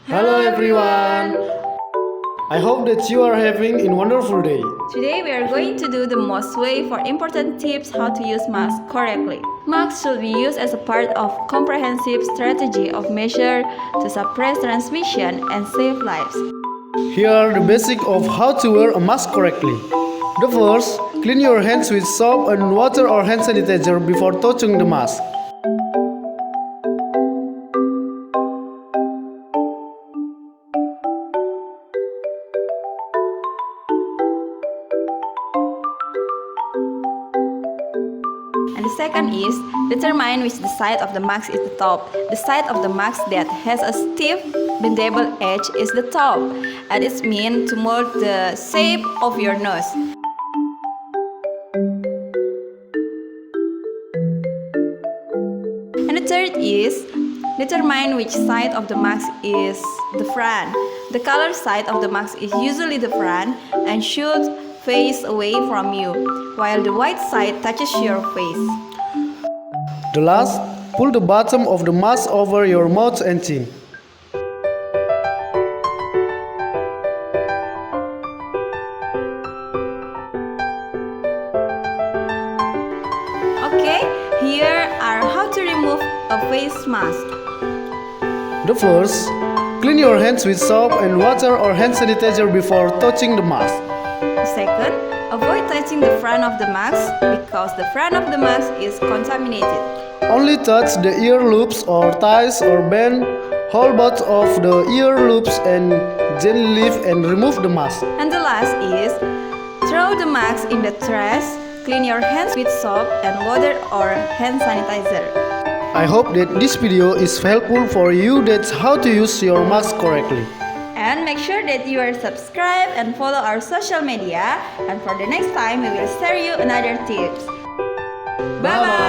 Hello everyone! I hope that you are having a wonderful day. Today we are going to do the most way for important tips how to use masks correctly. Masks should be used as a part of comprehensive strategy of measure to suppress transmission and save lives. Here are the basics of how to wear a mask correctly. The first, clean your hands with soap and water or hand sanitizer before touching the mask. And the second is, determine which the side of the mask is the top. The side of the mask that has a stiff, bendable edge is the top, and it's meant to mold the shape of your nose. And the third is, determine which side of the mask is the front. The color side of the mask is usually the front and should face away from you, while the white side touches your face. The last, pull the bottom of the mask over your mouth and chin. Okay, here are how to remove a face mask. The first, clean your hands with soap and water or hand sanitizer before touching the mask. Second, avoid touching the front of the mask because the front of the mask is contaminated. Only touch the ear loops or ties or bend, hold both of the ear loops and gently lift and remove the mask. And the last is, throw the mask in the trash, clean your hands with soap and water or hand sanitizer. I hope that this video is helpful for you. That's how to use your mask correctly. And make sure that you are subscribed and follow our social media. And for the next time, we will share you another tips. Bye bye!